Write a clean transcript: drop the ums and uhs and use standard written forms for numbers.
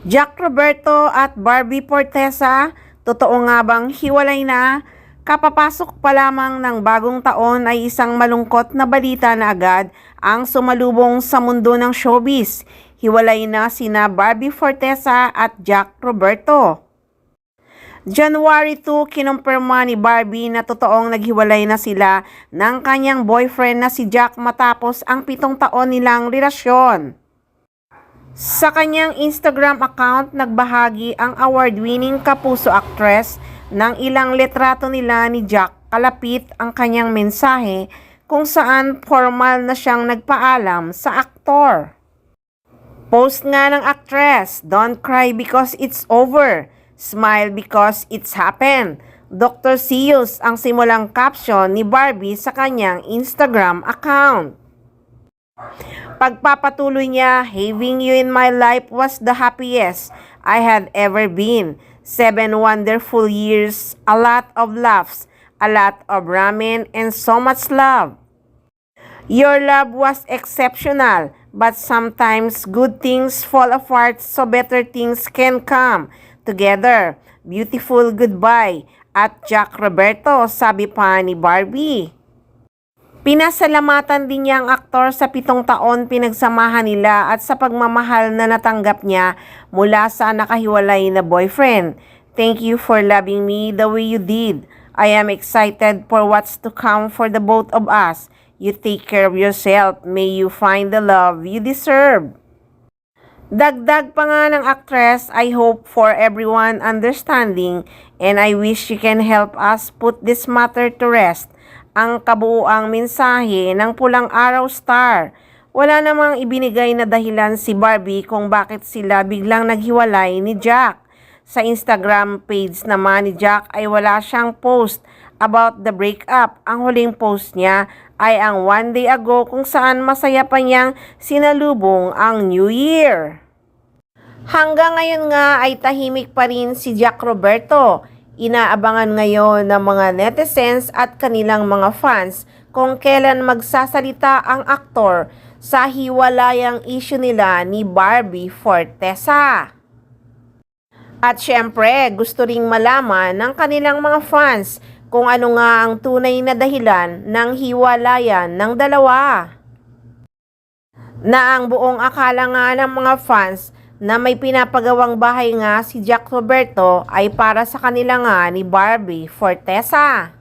Jack Roberto at Barbie Fortesa, totoo nga bang hiwalay na? Kapapasok pa lamang ng bagong taon ay isang malungkot na balita na agad ang sumalubong sa mundo ng showbiz. Hiwalay na sina Barbie Fortesa at Jack Roberto. January 2, kinumpirma ni Barbie na totoong naghiwalay na sila ng kanyang boyfriend na si Jack matapos ang 7 taon nilang relasyon. Sa kanyang Instagram account, nagbahagi ang award-winning kapuso actress ng ilang litrato nila ni Jack kalapit ang kanyang mensahe kung saan formal na siyang nagpaalam sa aktor. Post nga ng actress, "Don't cry because it's over. Smile because it's happened." Dr. Seuss ang simulang caption ni Barbie sa kanyang Instagram account. Pagpapatuloy niya, "Having you in my life was the happiest I had ever been. 7 wonderful years, a lot of laughs, a lot of ramen, and so much love. Your love was exceptional, but sometimes good things fall apart so better things can come together. Beautiful goodbye." At Jack Roberto, sabi pa ni Barbie. Pinasalamatan din niya ang aktor sa 7 taon pinagsamahan nila at sa pagmamahal na natanggap niya mula sa nakahiwalay na boyfriend. "Thank you for loving me the way you did. I am excited for what's to come for the both of us. You take care of yourself. May you find the love you deserve." Dagdag pa nga ng actress, "I hope for everyone understanding and I wish you can help us put this matter to rest." Ang kabuuang mensahe ng Pulang Araw Star. Wala namang ibinigay na dahilan si Barbie kung bakit sila biglang naghiwalay ni Jack. Sa Instagram page naman ni Jack ay wala siyang post about the breakup. Ang huling post niya ay ang 1 day ago kung saan masaya pa niyang sinalubong ang New Year. Hanggang ngayon nga ay tahimik pa rin si Jack Roberto. Inaabangan ngayon ng mga netizens at kanilang mga fans kung kailan magsasalita ang aktor sa hiwalayang issue nila ni Barbie Fortesa. At syempre, gusto ring malaman ng kanilang mga fans kung ano nga ang tunay na dahilan ng hiwalayan ng dalawa. Na ang buong akala nga ng mga fans na may pinapagawang bahay nga si Jack Roberto ay para sa kanila nga ni Barbie Fortesa.